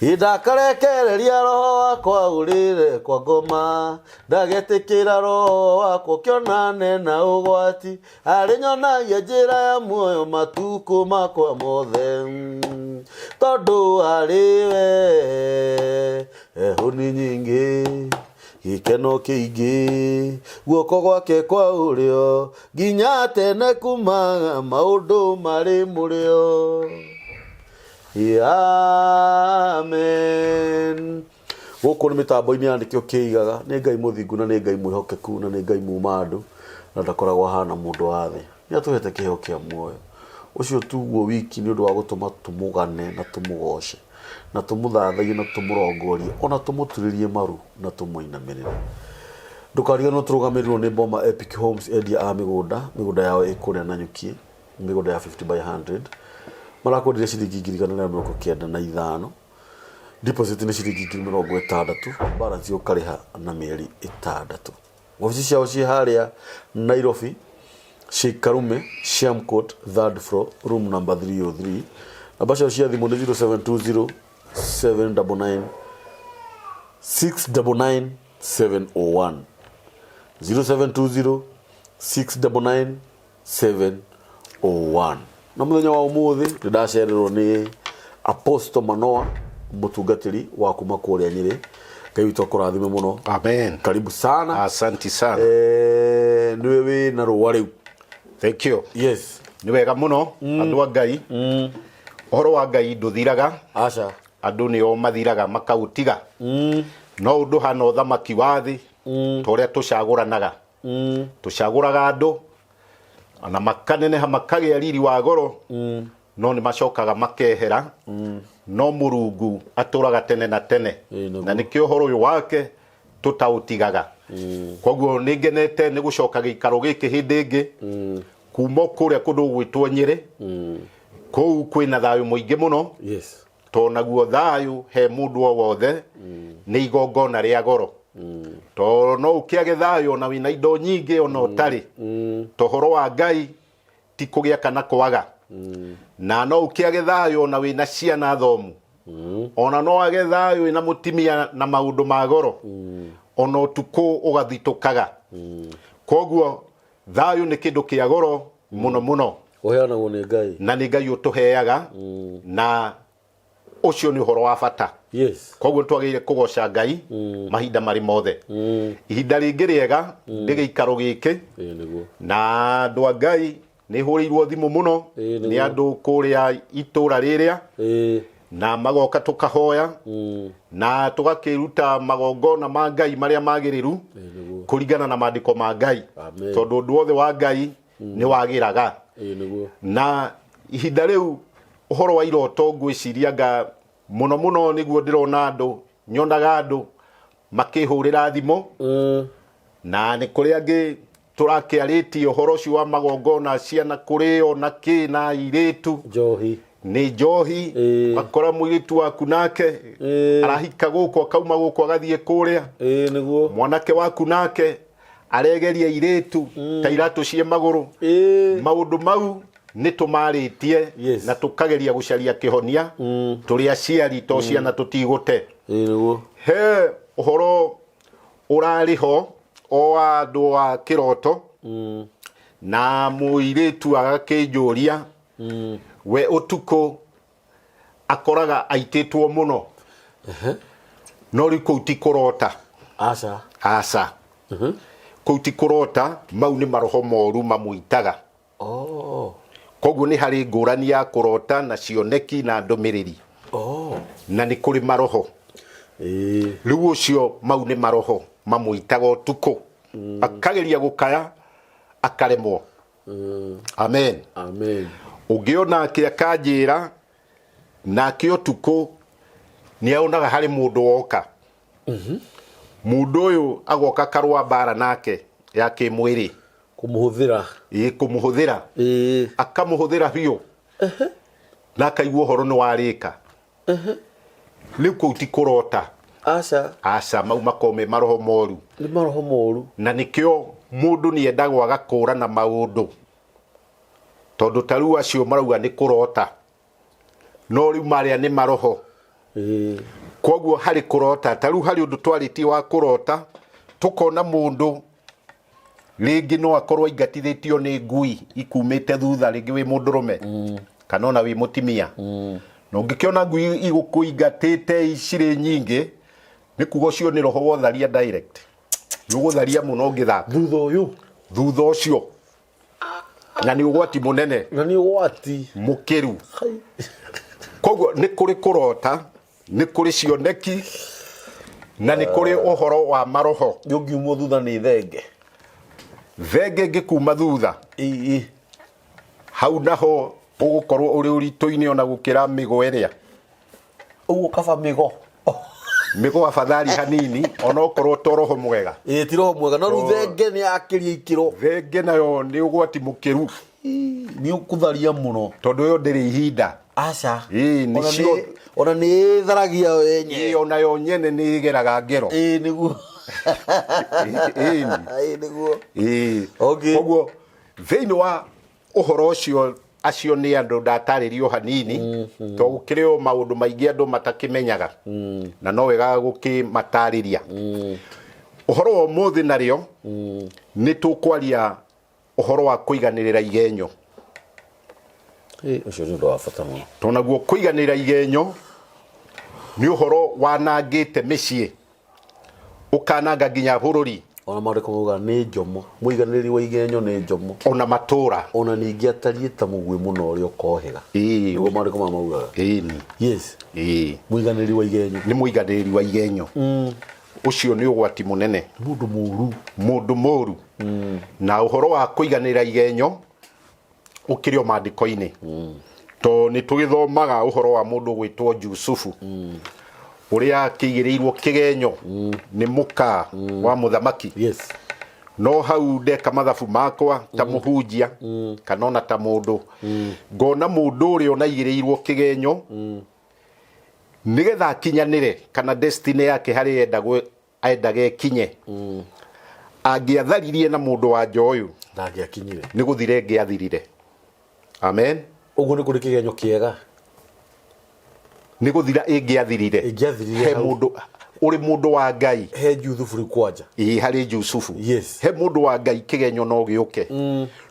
Indakarekereria roho wakwa urire kwa ngoma, ndagetikira roho wakwa kionane na ugwati, ari nyonagia njira ya muoyo matuko makwa mothe, tondu ariwe ehuni nyingi gikeno kiingi guoko gwake kwa urio nginya tene kuma maundu mari murio. Amen. Guku ni mitambo-ini yandikio kiigaga ni Ngai muthingu na ni Ngai mwihokeku na ni Ngai mumandu na ndakoragwo hana mundu wa thi. Ni atuhete kiheo kia muoyo ucio tuguo wiki ni undu wa gutuma tumugane na tumugoce na tumuthathagie na tumurongorie ona tumuturirie maru na tumuinamirire. Ndukariga no turugamirirwo ni Boma Epic Homes endia a migunda yao ikuria na nyuki migunda ya 50 by 100 marakodire ciringi 195 deposit ni ciringi 60,000 balance ukariha na mieri 6. Ofisi ciao ci haria Nairobi Sheikh Karume Sham Court 3rd floor room number 303. Namba ciao cia thimu ni 0720 799 699 701 0720 699 701. Na muthenya wa umuthi ndacererwo ni Apostle Manoa mutungatiri wa kuma kuria Nyeri. Ngai witu akurathime muno. Amen. Karibu sana. Asante sana. Niwe wi na ruwa riu. Thank you. Yes. Ni wega muno andu a Ngai. Ohoro wa Ngai nduthiraga. Acha. Andu ni o mathiraga makautiga. No undu hana uthamaki wa thi. Toria tucaguranaga. Tucaguraga andu ana makanene hamakage riri wa goro. No ni macokaga makehera. No Murungu aturaga tene na tene. Na nikio horo uyu wake tutautigaga. Koguo ningenete ni gucokaga ikaro giki hindi ingi kuma kuria kundu gwitwo Nyeri. Kou kwina thayu muingi muno. Yes. To naguo thayu he mundu o wothe ni igongona ria goro. To no ukiage thayu na wina indo nyingi ona utari. To horo wa Ngai ti kugia kana kwaga. Na no ukiage thayu na wina ciana thomu. Ona no age thayu ina mutimia na maundu ma goro. Ona utuko ugathitukaga. Koguo thayu ni kindu kia goro muno muno. Uheana wone Ngai. Na ni Ngai utuheaga na ucio ni horo wa bata. Yes. Koguo twagire kugoca Ngai mahinda mari mothe. Ihinda ringi riega ndigeikaro giki. Na andu a Ngai ni hurirwo thimu muno ni andu kuria itura riria. Na magoka tukahoya na tugakiruta magongona ma Ngai maria magiriru kuringana na maandiko ma Ngai. Tondu ndu wothe wa Ngai ni wagiraga. Na ihinda riu uhoro wa iroto ngwiciriaga muno muno niguo ndirona andu nyonaga andu makihurira thimo. Na ni kuri angi turakiariti uhoro cio wa magongona ciana kurio na ki na iritu Johi ni njohi akora muiritu waku nake arahika guko akauma guko agathie kuria niguo mwanake waku nake aregeria iritu ta iratu cie maguru maundu mau ni tumaritie na tukageria gucaria kihonia turi aciari to ciana tutigute niguo he uhoro urariho o andu wa kiroto na muiritu agakijuria we utuko akoraga aititwo muno no riko utikorota asa kuti kurota mau ni maroho moru mamuitaga. Koguo ni hari ngurani ya kurota na cioneki na ndumiriri. Na ni kuri maroho riu ucio mau ni maroho mamuitaga utuko akageria gukaya akaremwo. Amen. Amen. Ugiona kia kanjira na kio tuko ni aonaga hari mundu woka. Mundu uyu agoka karwa bara nake ya kimwiri kumuhuthira kumuhuthira akamuhuthira biyo na kaigwo horo no warika riu kuti kurota asa mau makome maroho moru ni maroho moru na nikio mundu ni endagwo agakura na maundu tondu taru acio marauga ni kurota no riu maria ni maroho Koguo hari kurota taru hari undu twariti wa kurota tukona mundu ringi no akorwo ingatithitio ni ngui ikumite thutha ringi wi mundurume kana ona wi mutimia no ngikiona ngui igukuingatite iciri nyingi ni kugo cio ni roho wotharia direct nugutharia muno ngithaka thutha ucio na ni ugwati munene na ni ugwati mukiru koguo ni kuri kurota ni kuri cioneki na ni kuri uhoro wa maroho yungiumwo thutha ni thenge ngikuma thutha hau naho ugukorwo uri urito-ini ona gukira migo eria uguo kaba migo afadhali hanini ona okorwo to roho mwega ti roho mwega no thenge ni akiria ikiro thenge nayo ni ugwati mukiru ni ukutharia muno tondu yo ndiri ihinda aca ni cio ona ni tharagia yenye ona yo nyene ni igeraga ngero niguo niguo okay koguo thiini wa uhoro ucio acio ni andu ndataririo hanini to gukirio maundu maingi andu matakimenyaga na no wega gukimatariria uhoro wa muthi nario ni tukwaria uhoro wa kuiganirira igenyo ucio ni ndo wa bata muno tonaguo kuiganirira igenyo ni uhoro wanangite micii ukananga nginya bururi ona mariko muga ni njomo muiganiriri wa igenyo ni njomo ona matura ona ningi atariĩ ta mugwi muno uri ukohega ugo mariko maugaga yes muiganiriri wa igenyo ni muiganiriri wa igenyo ucio ni ugwati munene mundu muru na uhoro wa kuiganirira igenyo ukirio mandiko-ini to ni tugithomaga uhoro wa mundu gwitwo Jusufu uria kigirirwo kigenyo ni muka wa muthamaki no hau ndeka mathabu makwa ta muhunjia kana ona ta mundu ngona mundu uri ona igirirwo kigenyo nigetha kinyanire kana destiny yake hari endaga kinye angiatharirie na mundu wa njoyu ndangiakinyire ni guthire ngiathirire amen uguo ni kuri kigenyo kiega ni guthira ingiathirire he mundu uri mundu wa Ngai he Jusufu rikwanja hari Jusufu yes he mundu wa Ngai kigenyo no giuke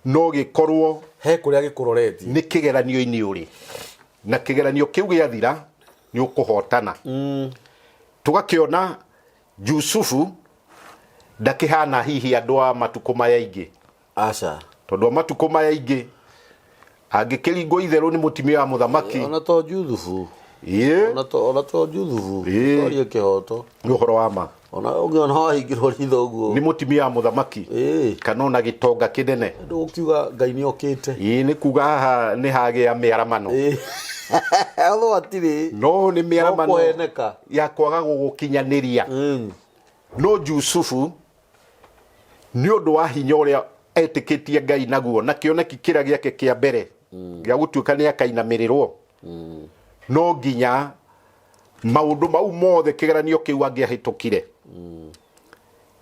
no gikorwo he kuria gikuroreti ni kigeranio-ini uri na kigeranio kiu giathira ni ukuhotana tugakiona Jusufu ndakihana hihi andu a matuko maya ingi aca tondu matuko maya ingi angikiringo itheru ni mutimia wa muthamaki ona to Jusufu ona to Jusufu tori kihoto ni uhoro wa ma ona ungiona hahingirwo ritho guo ni mutimia wa muthamaki kana ona gitonga kinene ndu ukiuga Ngai ni okite ni kuga haha ni hagia miaramano although atiri no ni miaramano kuheneka ya kwaga gugukinyaniria no Jusufu ni undu wa hinya uria etikitie Ngai naguo na kioneki kira giake kia mbere gia gutuika ni akainamirirwo no nginya maundu mau mothe kigeranio kiu angiahitukire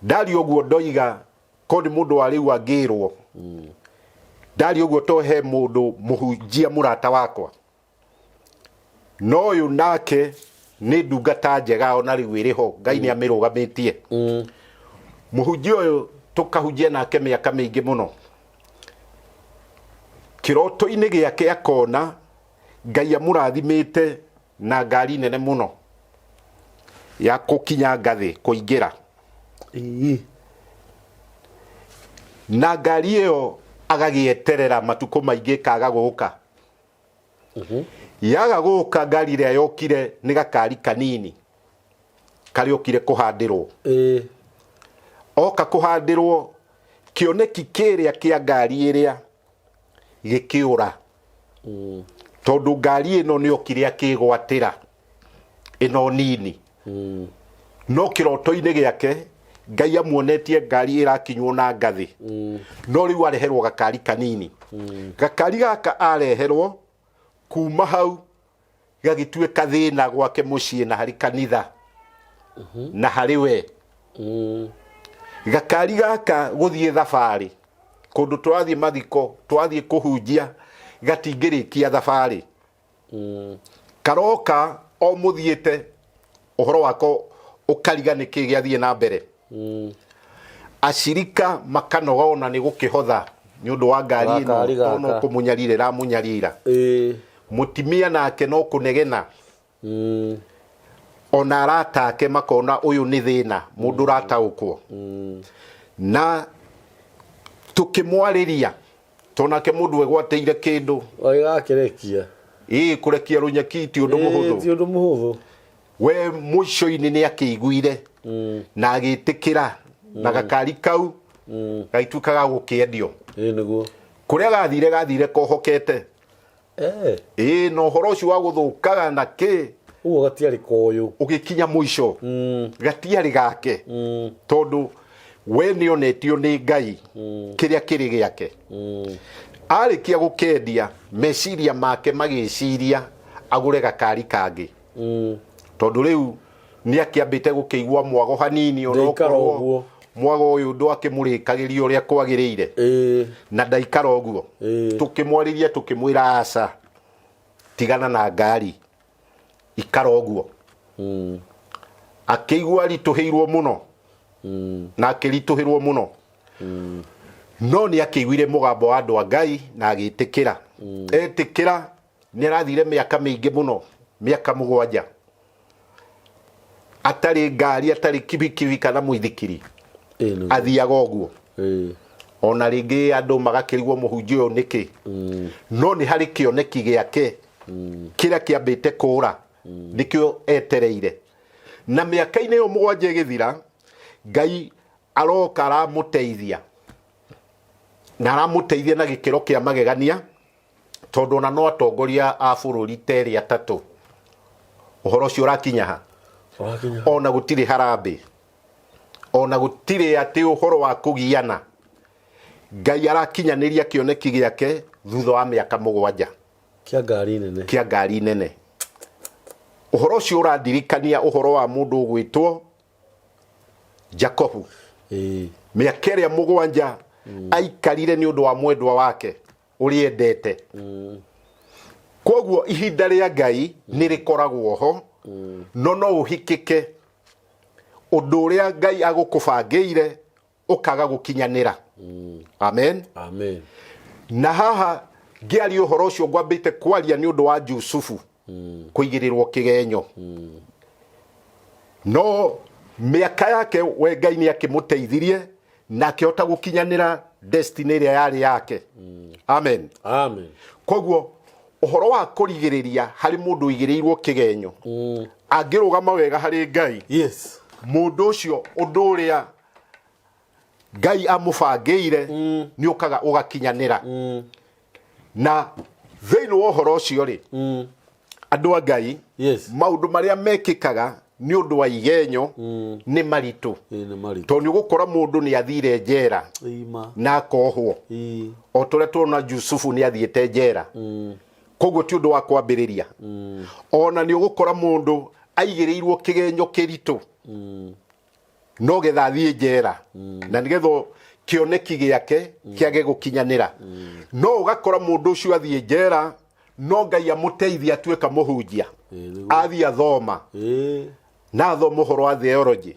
ndari uguo ndoiga ko ni mundu wa riu angirwo ndari uguo to he mundu muhunjia murata wakwa no uyu nake ni ndungata njega ona riu iriho Ngai ni amirugamitie muhunjia uyu tukahunjia nake miaka mingi muno kiroto-ini giake akona Ngai amurathimite na ngari nene muno ya kukinya ngathi kuingira na ngari iyo agagieterera matuko maingi kaga guka yaga guka ngari ria yokire ni gakari kanini kari okire kuhandirwo oka kuhandirwo kioneki kiria kia ngari iria gikiura tondu ngari ino ni okire akigwatira ino nini no kiroto-ini giake Ngai amuonetie ngari irakinywo na ngathi no riu areherwo gakari kanini gakari gaka areherwo kuma hau gagituika thina gwake mucii na hari kanitha na hari we gakari gaka guthie thabari kundu twathie mathiko twathie kuhunjia gatingirikia thabari karoka o muthiete uhoro wako ukariga niki giathie na mbere ashirika makanogona ni gukihotha ni undu wa ngari ino no kumunyarire ra munyarira mutimia nake no kunegena ona aratake makona uyu ni thina mundu rataukwo na tukimwariria tonake mundu wegwateire kindu oigakirekia kurekia runyaki ti undu muhuthu ti undu muhuthu we muico-ini ni akiguire na agitikira na gakari kau gaitukaga gukiendio niguo kuria gathire kohokete no horo ucio wa guthukaga na ki uo gatiari koyo ugikinya muico gatiari gake tondu we ni onetio ni Ngai kiria kiri giake arikia gukendia meciria make magiciria agure gakari kangi tondu riu ni akiambite gukeigua mwago hanini onokorwo mwago uyu ndo akimurikagiria uria kwagirire na ndaikara oguo tukimwariria tukimwira aca tigana na ngari ikara oguo akigua rituhirwo muno na akirituhirwo muno no ni akiguire mugambo wa andu a Ngai na agitikira etikira ni arathire miaka mingi muno miaka 7 atari ngari atari kibikibi kana muithikiri athiaga oguo ona ringi andu magakirigwo muhunjio niki no ni hari kioneki giake kira kiambite kura nikio etereire na miaka-ini yo 7 igithira Ngai aroka aramuteithia na aramuteithia na gikiro kia magegania tondu na no atongoria a bururi teri atatu uhoro cio rakinya ha ona gutire harambe ona gutire ati uhoro wa kugiana Ngai arakinyaniria kioneki giake thutha wa miaka 7 kia ngari nene uhoro cio uradirikania uhoro wa mundu gwitwo Jacobu miaka iria 7 aikarire ni undu wa mwendwa wake uriendete koguo ihinda ria Ngai ni rikoragwo ho no uhikike undu uria Ngai agukubangiire ukaga gukinyanira amen na haha ngiari uhoro ucio ngwambite kwaria ni undu wa Jusufu kuigirirwo kigenyo no miaka yake we Ngai ni akimuteithirie na akihota gukinyanira destiny ria yari yake amen koguo uhoro wa kurigiriria hari mundu igirirwo kigenyo angirugama wega hari Ngai mundu ucio undu uria Ngai amubangiire ni ukaga ugakinyanira na thĩinĩ wa ũhoro ũcio rĩ andũ a Ngai maũndũ marĩa mekĩkaga ni undu wa igenyo ni maritu to ni gukora mundu ni athire njera na akohwo o tore tuona Jusufu ni athiete njera koguo ti undu wa kwambiriria ona ni gukora mundu aigirirwo kigenyo kiritu no getha athie njera na nigetho kioneki giake kiage gukinyanira no ugakora mundu ucio athie njera no Ngai amuteithia atuika muhunjia athie athoma na thoma uhoro wa theology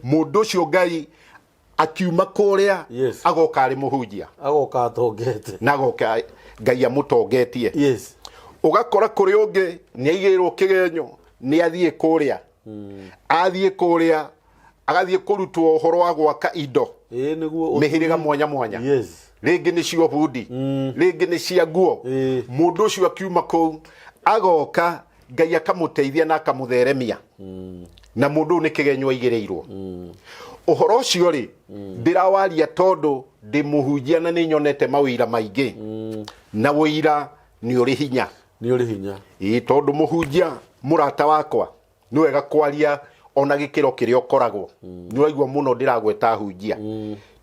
mundu ucio Ngai akiuma kuria agoka ari muhunjia agoka atongete na agoka Ngai amutongetie ugakora kuri ungi ni aigirwo kigenyo ni athie kuria athie kuria agathie kurutwo uhoro wa gwaka indo mihiriga mwanya mwanya ringi ni cio bundi ringi ni cia nguo mundu ucio akiuma kuu agoka Ngai akamuteithia na akamutheremia na mundu ni kigenyo aigirirwo uhoro ucio ri ndirawaria tondu ndi muhunjia na ni nyonete mawira maingi na wira ni uri hinya tondu muhunjia murata wakwa ni wega kwaria ona gikiro kiria ukoragwo ni waigua muno ndiragweta hunjia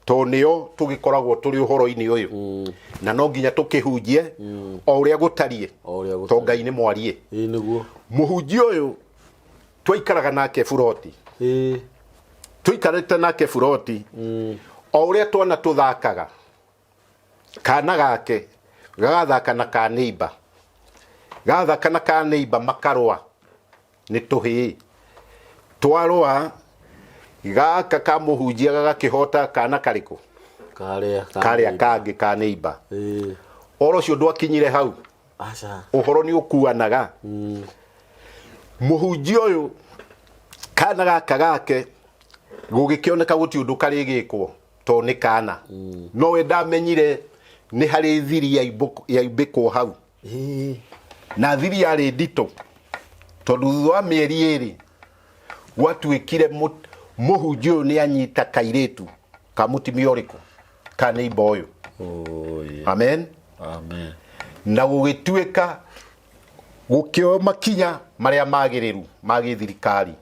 to nio tugikoragwo turi uhoro-ini uyu na no nginya tukihunjie o uria gutarie to Ngai ni mwarie niguo muhunjia uyu twaikaraga nake buroti tuikarite nake buroti o uria twana tuthakaga kana gake gagathaka na ka neighbor gathaka na ka neighbor makarwa nĩ tũhĩ twarũa gaka ka mũhunjia gagakĩhota kana karĩkũ karĩa kangĩ ka neighbor oro cio ndwakinyire hau ũhoro nĩ ũkuanaga mũhunjia ũyũ kana gaka gake gũgĩkĩoneka gũti ũndũ karĩgĩkwo to nĩ kana no we ndamenyire nĩ harĩ thiri yaimbĩkwo hau na thiri yarĩ nditũ tondũ thutha wa mĩeri ĩrĩ gwatuĩkire mũhunjia ũyũ nĩ anyita kairĩtu ka mũtumia ũrĩkũ ka neighbor ũyũ amen na gũgĩtuĩka gũkĩoya makinya marĩa magĩrĩru ma gĩthirikari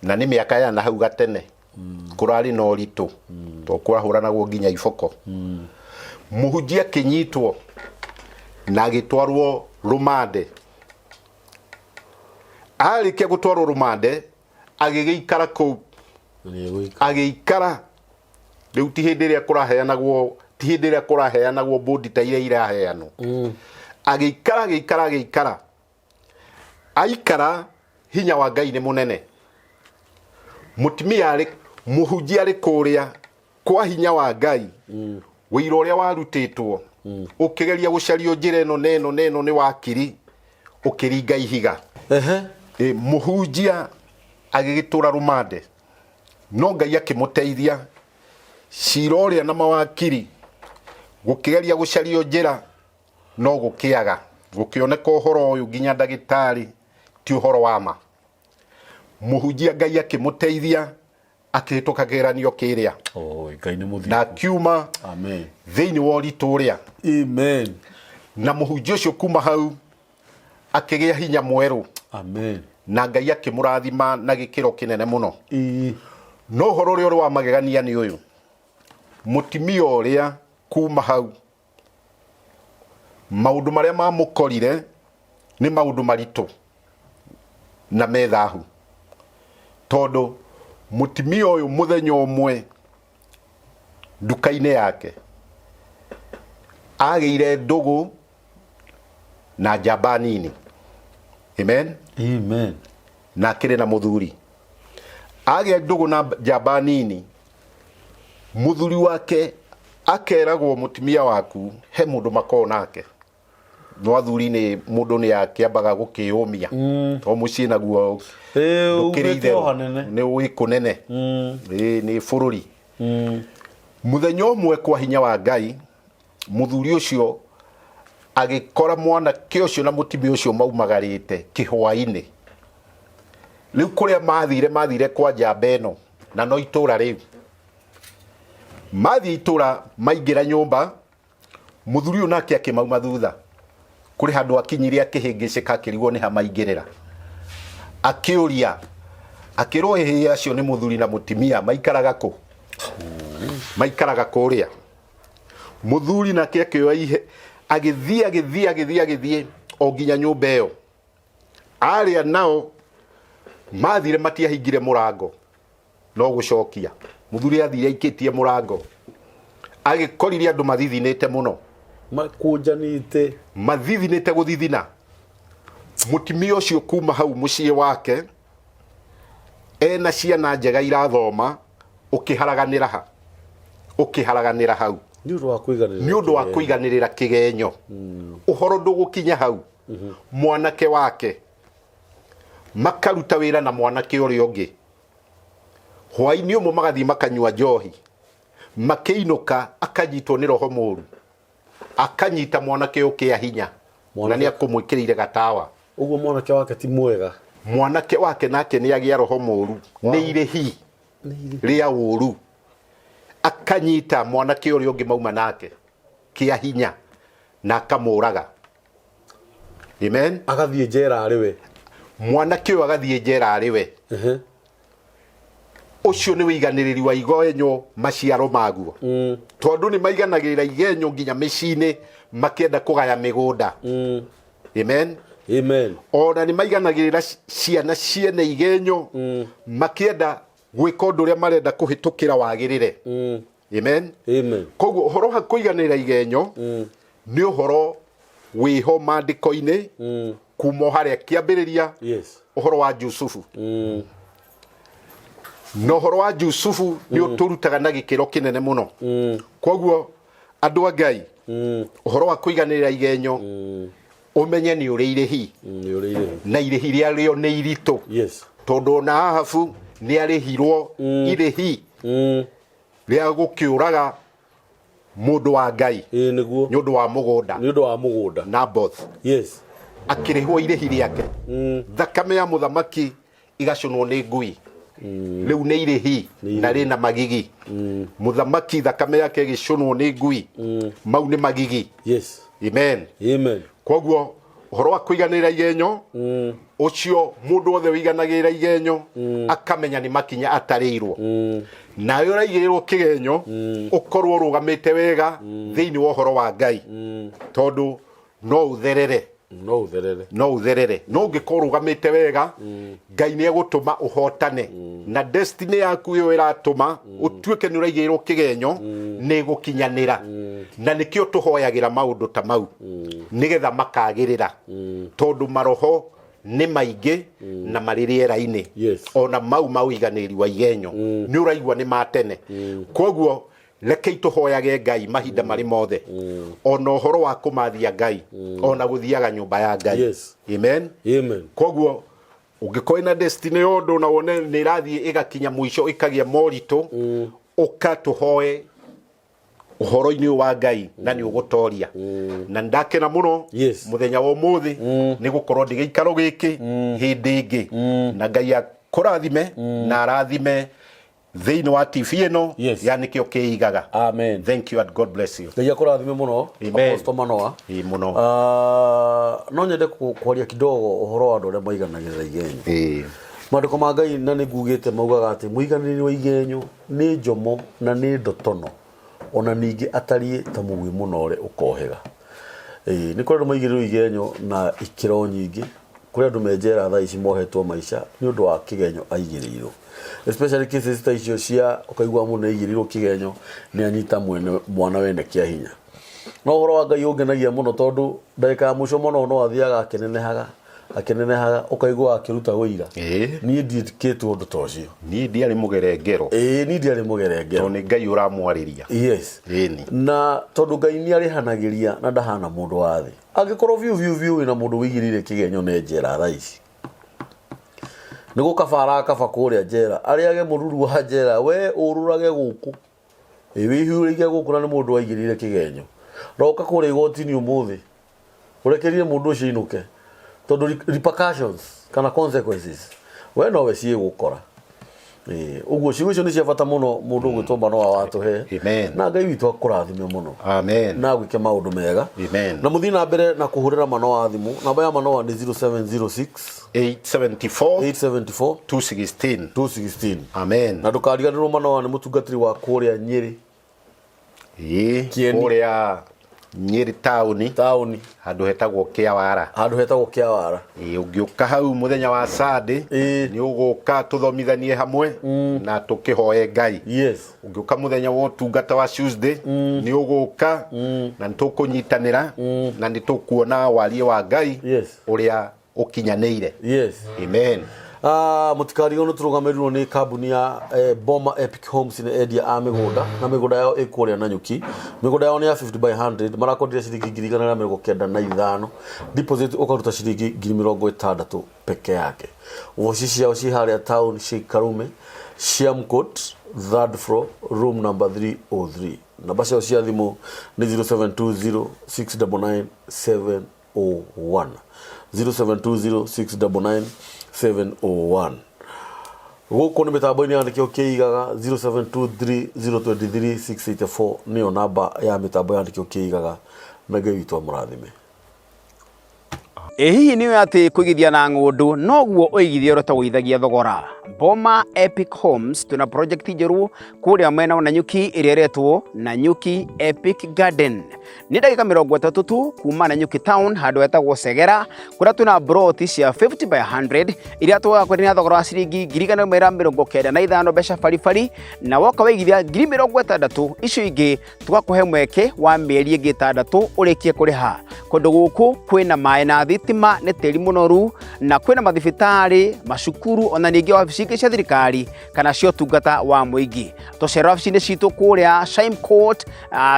na nĩ mĩaka ya na hau gatene kũrarĩ na ũritũ to kũrahũranagwo nginya iboko mũhunjia akĩnyitwo na agĩtwarwo rũmande arĩkia gũtwarwo rũmande agĩgĩikara kũu agĩikara rĩu ti hĩndĩ ĩrĩa kũraheanagwo bodi ta iria iraheanwo agĩikara aikara hinya wa Ngai nĩ mũnene mũtumia mũhunjia arĩ kũrĩa kwa hinya wa Ngai wĩira ũrĩa warutĩtwo ũkĩgeria gũcario njĩra ĩno nĩ wakiri ũkĩringa ihiga mũhunjia agĩgĩtũra rũmande no Ngai akĩmũteithia cira ũrĩa na mawakiri gũkĩgeria gũcario njĩra no gũkĩaga gũkĩoneka ũhoro ũyũ nginya ndagĩtarĩ ti ũhoro wa ma mũhunjia Ngai akĩmũteithia akĩhĩtũka kĩgeranio kĩrĩa na akiuma thĩinĩ wa ũritũ ũrĩa na mũhunjia ũcio kuma hau akĩgĩa hinya mwerũ na Ngai akĩmũrathima na gĩkĩro kĩnene mũno no ũhoro ũrĩa ũrĩ wa magegania nĩ ũyũ mũtumia ũrĩa kuma hau maũndũ marĩa mamũkorire nĩ maũndũ maritũ na methahu tondũ mũtumia ũyũ mũthenya ũmwe nduka-inĩ yake agĩire ndũgũ na njamba nini amen na akĩrĩ na mũthuri agĩa ndũgũ na njamba nini mũthuri wake akeragwo mũtumia waku he mũndũ makoo nake no athuri nĩ mũndũ nĩ akĩambaga gũkĩũmia o mũciĩ naguo nĩ wĩkũnene nĩ bũrũri mũthenya ũmwe kwa hinya wa Ngai mũthuri ũcio agĩkora mwanake ũcio na mũtumia ũcio maumagarĩte kĩhwainĩ rĩu kũrĩa mathire kwa njamba ĩno na no itũra rĩu mathiĩ itũra maingĩra nyũmba mũthuri ũyũ nake akĩmauma thutha kũrĩ handũ akinyire akĩhĩngĩcĩka akĩrigwo nĩ ha maingĩrĩra akĩũria akĩrwo hĩhĩ acio nĩ mũthuri na mũtumia maikaraga kũ maikaraga kũrĩa mũthuri nake akĩoya agĩthiĩ o nginya nyũmba ĩyo arĩa nao mathire matiahingire mũrango no gũcokia mũthuri athire aikĩtie mũrango agĩkorire andũ mathithinĩte mũno mathithinĩte gũthithina mũtumia ũcio kuma hau mũciĩ wake ena ciana njega irathoma ũkĩharaganĩra hau nĩ ũndũ wa kũiganĩrĩra kĩgenyo ũhoro ndũgũkinya hau mwanake wake makaruta wĩra na mwanake ũrĩa ũngĩ hwainĩ ũmwe magathiĩ makanyua njohi makĩinũka akanyitwo nĩ roho mũru akanyita mwanake ũkĩa hinya na nĩ akũmwĩkĩrĩire gatawa ũguo mwanake wake ti mwega mwanake wake nake nĩ agĩa roho mũru nĩ irĩhi rĩa ũru akanyita mwanake ũrĩa ũngĩ mauma nake kĩa hinya na akamũraga amen agathiĩ njera arĩ we mwanake ũyũ agathiĩ njera arĩ we ũcio nĩ wĩiganĩrĩri wa igenyo maciaro maguo tondũ nĩ maiganagĩrĩra igenyo nginya mĩciĩ-inĩ makĩenda kũgaya mĩgũnda amen ona nĩ maiganagĩrĩra ciana ciene igenyo makĩenda gwĩka ũndũ ũrĩa marenda kũhĩtũkĩra wagĩrĩre amen koguo ũhoro wa kũiganĩrĩra igenyo nĩ ũhoro wĩho maandĩko-inĩ kuma haria kiambiriria yes uhoro wa Jusufu no horo wa Jusufu ni uturutaga na gikiro kinene muno koguo andu a Ngai uhoro wa kuiganirira igenyo umenye ni uri irihi na irihi rĩarĩo nĩ iritũ yes tondu na Ahabu ni arihirwo irihi rĩa gukiuraga mundu wa Ngai niguo ni undu wa mugunda Naboth yes akirihwo irihi rĩake thakame ya muthamaki igacunwo ni ngui riu ni irihi na rina magigi muthamaki thakame yake igicunwo ni ngui mau ni magigi yes amen koguo uhoro wa kuiganira igenyo ucio mundu othe wiganagirira igenyo akamenya ni makinya atarirwo nayo uraigirirwo kigenyo ukorwo rugamite wega thiini wa uhoro wa Ngai tondu no utherere no ungikorwo rugamite wega Ngai ni egutuma uhotane na destiny yaku yo iratuma utuike ni uraigirirwo kigenyo ni gukinyanira na nikio tuhoyagira maundu ta mau nigetha makagirira tondu maroho ni maingi na maririera-ini ona mau mauiganiri wa igenyo ni uraigwa ni matene koguo rekei tuhoyage Ngai mahinda mari mothe ona uhoro wa kumathia Ngai ona guthiaga nyumba ya Ngai amen koguo ungikoina destiny yondo na wone ni rathie igakinya muico ikagia morito ukatuhoe uhoro-ini wa Ngai na ni ugutoria na ndakena muno muthenya wa umuthi ni gukorwo ndigeikaro giki hindi ingi na Ngai akurathime na arathime thiini wa TV ino yani kio kiigaga amen thank you and God bless you Ngai akurathime muno Apostle Manoa muno no nyende kwaria kidogo uhoro wa andu aria maiganagirira igenyo Maandiko ma Ngai na nigugite maugaga ati muiganiriri wa igenyo ni njomo na ni ndotono ona ningi atari ta mugwi muno ore ukohega ni kuri andu maigiriro igenyo na ikiro nyingi kuri andu menjera tha ici mohetwo maisha ni undu wa kigenyo aigirirwo especially cases ta icio cia ukaigwa mundu aigirirwo kigenyo ni anyita mwana wene kia hinya no uhoro wa Ngai ungenagia muno tondu ndagika muco muno no athiaga akenenehaga ukaigwa akiruta wira ni ndiketwo undu ta ucio ni ndiari mugerengero ni ndiari mugerengero to ni Ngai uramwariria yes na tondu Ngai ni arihanagiria na ndahana mundu wa thi angikorwo viu na mundu wigirire kigenyo ne njera tha ici nigo kaba kuria njera ariage mururu wa njera we ururage guku wihurige guku na ni mundu waigirire kigenyo roka kuria igoti-ini umuthi urekerie mundu ucio inuke tondu repercussions kana consequences we no we cie gukora uguo ciugo icio ni cia bata muno mundu gwitwo Manoa watuhe na Ngai witu akurathime muno amen na gwike maundu mega na muthi na mbere na kuhurira Manoa thimu namba ya Manoa ni 0706 874 216 amen na ndukariganirwo Manoa ni mutungatiri wa kuria Nyeri kuria Nyeri tauni handu hetagwo Kiawara ungiuka hau muthenya wa Sunday ni uguka tuthomithanie hamwe na tukihoe Ngai ungiuka muthenya wa tungata wa Tuesday ni uguka na nitukunyitanira na nitukuona warie wa Ngai uria ukinyaneire amen mutikari ono turugamirwo ni kambuni ya Boma Epic Homes in Edia a migunda na migunda yao ikuria na nyuki migunda yao ni ya 50 by 100 marakodire ciringi 195 deposit ukaruta ciringi 60 peke yake woci ciao ci haria town Karume Shiamcourt 3rd floor room number 303 namba ciao cia thimu ni 0720 699 701 0720 699 701 guku ni mitambo-ini yandikio kiigaga 0723 023 684 niyo namba ya mitambo yandikio kiigaga na Ngai witu amurathime hihi niwe ati kuigithia na ngundu noguo uigithia urota guithagia thogora Boma Epic Homes tuna project njeru kuria mwena na nyuki iria retwo na nyuki Epic Garden ni ndagika 30 tu kuma na nyuki town handu etagwo Segera kuria tuna broti cia 50 by 100 iria twaga kwendia thogora wa ciringi 195 mbeca baribari na woka waigithia 60 icio ingi tugakuhe mweke wa mieri ingi 6 urikie kuriha kundu guku kwina mai na thitima ni tiri munoru na kwina mathibitari macukuru ona ningi wabici cia thirikari kana cio tungata wa muingi tucera wabici-ini citu kuria Shime Court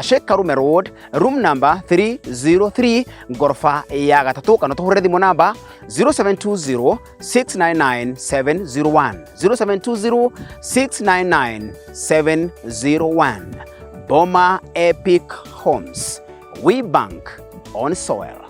Sheikh Karume Road room number 303 ngorofa ya gatatu kana tuhure thimu namba 0720 699 701 0720 699 701. Boma Epic Homes. We bank on soil.